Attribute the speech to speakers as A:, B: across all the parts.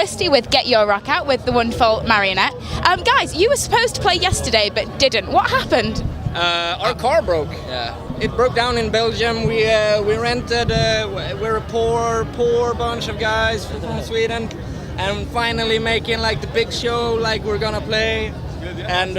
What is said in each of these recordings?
A: Felicity with Get Your Rock Out with the wonderful Marionette. Guys, you were supposed to play yesterday but didn't. What happened?
B: Our car broke.
C: Yeah.
B: It broke down in Belgium. We rented. We're a poor bunch of guys from Sweden, and finally making like the big show, like we're gonna play. And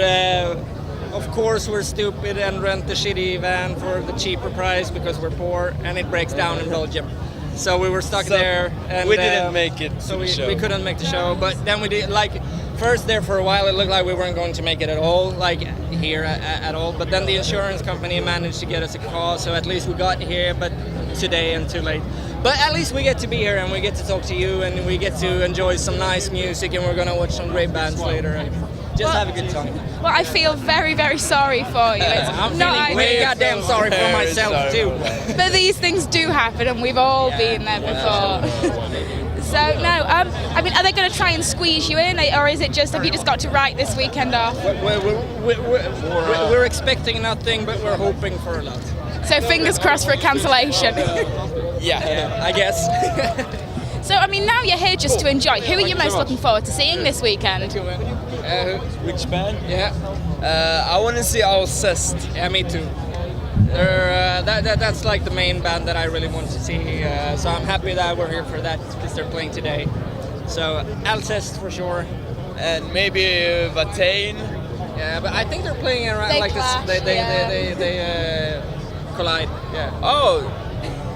B: of course we're stupid and rent the shitty van for the cheaper price because we're poor, and it breaks down in Belgium. So we were stuck there, and
C: we didn't make it.
B: So
C: show.
B: we couldn't make the show, but then we did like. First there for a while it looked like we weren't going to make it at all, like here at all, but then the insurance company managed to get us a call, so at least we got here, but today and too late. But at least we get to be here and we get to talk to you and we get to enjoy some nice music, and we're gonna watch some great bands later and just have a good time.
A: Well, I feel very, very sorry for you.
B: I'm feeling way goddamn sorry for myself too.
A: But these things do happen, and we've all been there before. So no, I mean, are they going to try and squeeze you in, or is it just have you just got to write this weekend off?
B: We're expecting nothing, but we're hoping for a lot.
A: So fingers crossed for a cancellation.
B: Yeah, I guess.
A: So I mean, now you're here just to enjoy. Who are you most looking forward to seeing this weekend?
C: Which band?
B: Yeah.
C: I want to see Alcest.
B: Yeah, me too. That's like the main band that I really want to see. So I'm happy that we're here for that because they're playing today. So Alcest for sure.
C: And maybe Vatane.
B: Yeah, but I think they're playing around
A: They
B: like
A: clash,
B: this. They collide. Yeah.
C: Oh,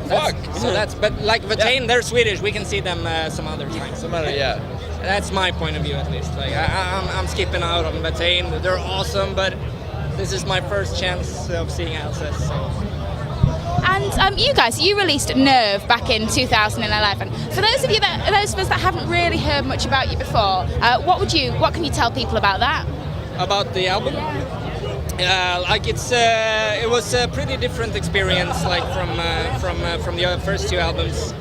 C: fuck.
B: So that's but like Vatane, they're Swedish. We can see them some other time.
C: Some other, yeah.
B: That's my point of view at least. Like I'm skipping out on Vatane. They're awesome, but this is my first chance of seeing Alcest. So.
A: And you guys, you released Nerve back in 2011. For those of us that haven't really heard much about you before, what can you tell people about that?
B: About the album? Like it was a pretty different experience, like from the first two albums,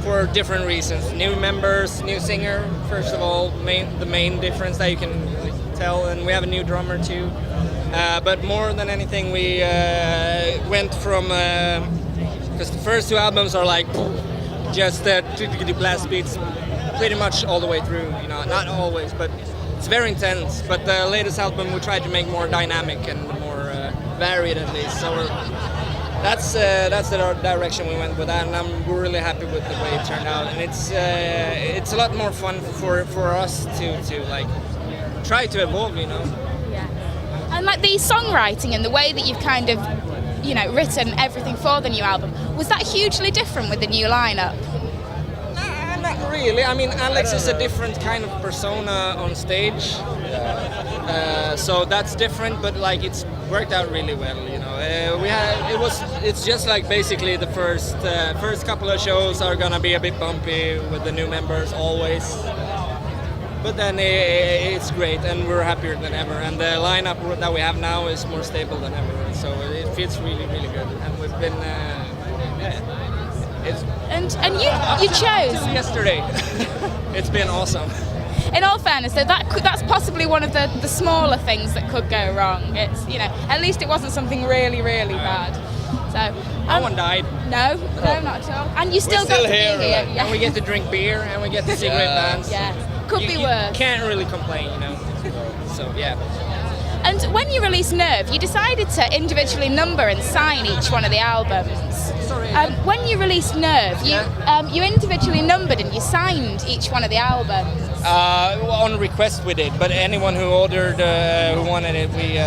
B: for different reasons. New members, new singer, first of all, the main difference that you can tell, and we have a new drummer too. But more than anything, we went from because the first two albums are like just blast beats, pretty much all the way through. You know, not always, but it's very intense. But the latest album we tried to make more dynamic and more varied at least. So that's the direction we went with that, and I'm really happy with the way it turned out. And it's a lot more fun for us to like try to evolve, you know.
A: Yeah. And like the songwriting and the way that you've kind of, you know, written everything for the new album, was that hugely different with the new lineup?
B: Not really. I mean, Alex is a different kind of persona on stage, so that's different. But like, it's worked out really well. You know, it's just like basically the first couple of shows are gonna be a bit bumpy with the new members always. But then it's great, and we're happier than ever. And the lineup that we have now is more stable than ever. So it fits really, really good. And we've been,
A: And you chose
B: yesterday. It's been awesome.
A: In all fairness, though, that's possibly one of the smaller things that could go wrong. It's, you know, at least it wasn't something really, really bad. So
B: no one died.
A: No, not at all. And you still got to be here. Yeah.
B: And we get to drink beer, and we get to see great bands.
A: Yeah, could be worse.
B: You can't really complain, you know. So yeah.
A: And when you released Nerve, you decided to individually number and sign each one of the albums.
B: Sorry.
A: When you released Nerve, you individually numbered and you signed each one of the albums.
B: On request we did, but anyone who ordered, who wanted it, we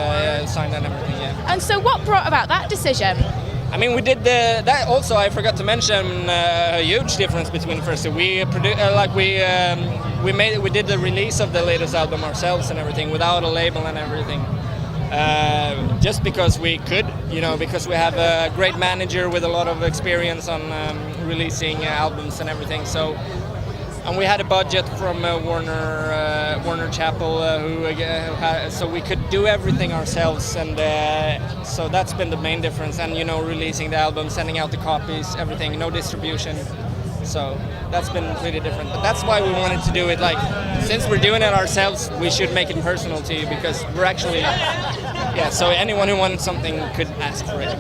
B: signed and everything. Yeah.
A: And so, what brought about that decision?
B: I mean, we did that. Also, I forgot to mention a huge difference between the first two. We did the release of the latest album ourselves and everything without a label and everything. Just because we could, you know, because we have a great manager with a lot of experience on releasing albums and everything. So, and we had a budget from Warner Chappell, so we could do everything ourselves, and so that's been the main difference. And you know, releasing the album, sending out the copies, everything, no distribution. So that's been really different. But that's why we wanted to do it. Like, since we're doing it ourselves, we should make it personal to you, because we're actually, so anyone who wanted something could ask for it.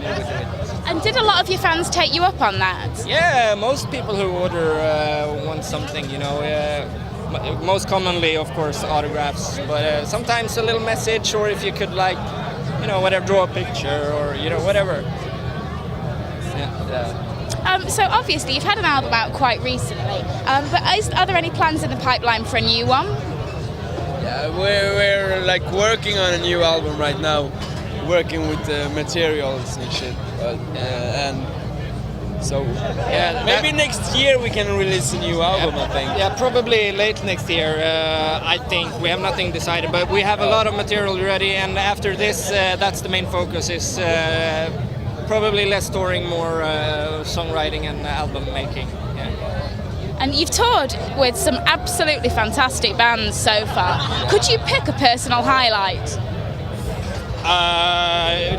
A: And did a lot of your fans take you up on that?
B: Yeah, most people who order want something, you know. Most commonly, of course, autographs, but sometimes a little message, or if you could, like, you know, whatever, draw a picture, or, you know, whatever. Yeah.
A: So obviously you've had an album out quite recently, but are there any plans in the pipeline for a new one?
C: Yeah, we're like working on a new album right now, working with the materials and shit. And so
B: Yeah,
C: maybe next year we can release a new album. I think.
B: Yeah, probably late next year. I think we have nothing decided, but we have a lot of material ready. And after this, that's the main focus. Is probably less touring, more songwriting and album making. Yeah.
A: And you've toured with some absolutely fantastic bands so far. Could you pick a personal highlight?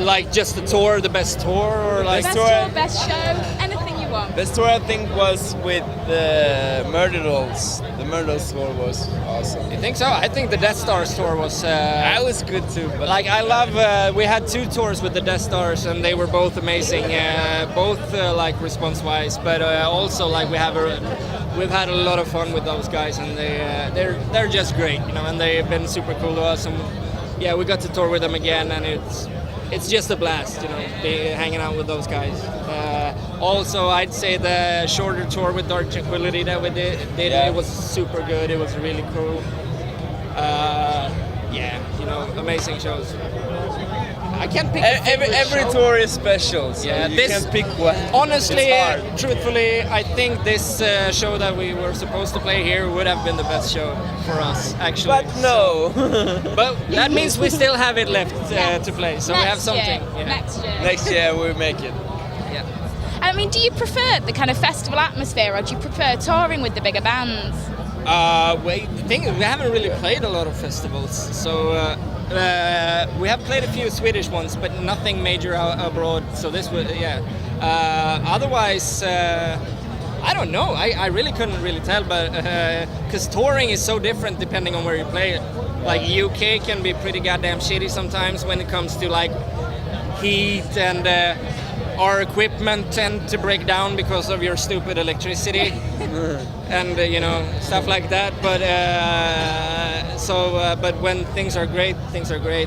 B: Like just the tour, the best tour, or like
A: Best
C: tour.
A: tour, best show, anything you want.
C: Best tour I think was with the Murder Dolls. The Murder Dolls tour was awesome.
B: You think so? I think the Death Stars tour was.
C: That was good too. But
B: Like I love. We had 2 tours with the Death Stars, and they were both amazing. Both like response-wise, but also like we've had a lot of fun with those guys, and they're just great, you know, and they've been super cool to us. And yeah, we got to tour with them again, and it's just a blast, you know, hanging out with those guys. Also, I'd say the shorter tour with Dark Tranquility that we did
C: Yeah.
B: it was super good. It was really cool. Yeah, you know, amazing shows. I can't pick a favorite
C: every
B: show.
C: tour is special. So
B: Yeah,
C: you
B: this-
C: can't pick one.
B: Honestly,
C: It's hard.
B: truthfully, I think this show that we were supposed to play here would have been the best show for us, actually.
C: But no.
B: But that means we still have it left to play, so we have
A: Next
B: something.
A: year.
B: Yeah.
A: Next year.
C: Next year we make it.
B: Yeah.
A: I mean, do you prefer the kind of festival atmosphere, or do you prefer touring with the bigger bands?
B: The thing is, we haven't really played a lot of festivals, so we have played a few Swedish ones, but nothing major abroad. So this would, yeah. Otherwise, I don't know. I really couldn't really tell, but because touring is so different depending on where you play it. Like UK can be pretty goddamn shitty sometimes when it comes to like heat, and our equipment tend to break down because of your stupid electricity. And you know, stuff like that. But but when things are great,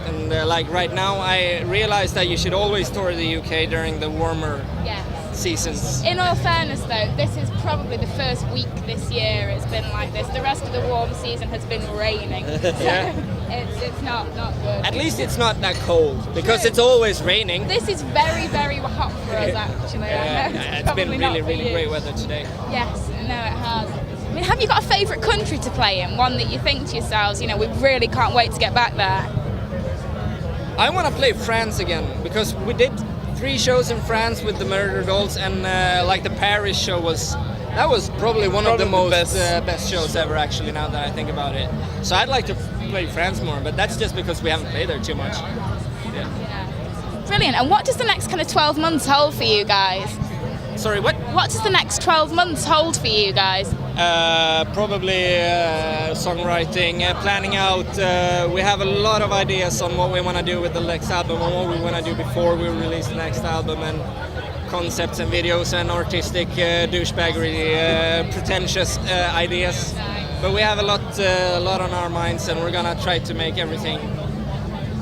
B: and like right now I realize that you should always tour the UK during the warmer
A: Yeah.
B: seasons.
A: In all fairness, though, this is probably the first week this year it's been like this. The rest of the warm season has been raining. So
B: Yeah.
A: it's not good.
B: At least it's not that cold, because it's always raining.
A: This is very, very hot for us, actually. I know
B: It's been
A: probably not
B: really,
A: for
B: really
A: you.
B: great weather today.
A: Yes, no, it has. I mean, have you got a favourite country to play in? One that you think to yourselves, you know, we really can't wait to get back there?
B: I want to play France again, because we did 3 shows in France with the Murder Dolls, and like the Paris show was probably one of the
C: Probably
B: most
C: the
B: best shows ever, actually, now that I think about it. So I'd like to play France more, but that's just because we haven't played there too much. Yeah.
A: Brilliant. And what does the next kind of 12 months hold for you guys?
B: Sorry, what?
A: What does the next 12 months hold for you guys?
B: Probably songwriting, planning out. We have a lot of ideas on what we want to do with the next album, and what we want to do before we release the next album, and concepts and videos and artistic douchebaggery, pretentious ideas. But we have a lot on our minds, and we're gonna try to make everything.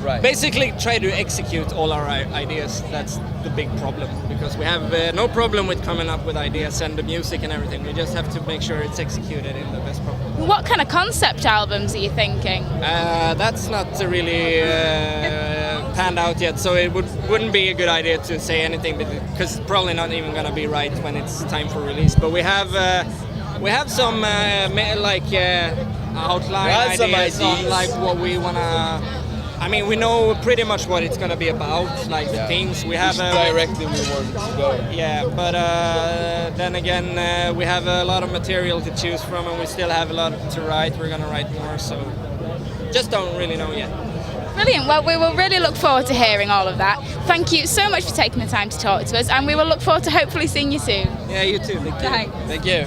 C: Right.
B: Basically, try to execute all our ideas. That's the big problem, because we have no problem with coming up with ideas and the music and everything. We just have to make sure it's executed in the best possible.
A: What kind of concept albums are you thinking?
B: That's not really panned out yet, so it wouldn't be a good idea to say anything, because it's probably not even gonna be right when it's time for release. But we have some outline
C: We have some
B: ideas on
C: ideas.
B: like what we wanna. I mean, we know pretty much what it's gonna be about, like the themes. We have
C: directly we want to go.
B: yeah, but then again, we have a lot of material to choose from, and we still have a lot to write. We're gonna write more, so just don't really know yet.
A: Brilliant. Well, we will really look forward to hearing all of that. Thank you so much for taking the time to talk to us, and we will look forward to hopefully seeing you soon.
B: Yeah, you too.
A: Thanks.
C: Thank you.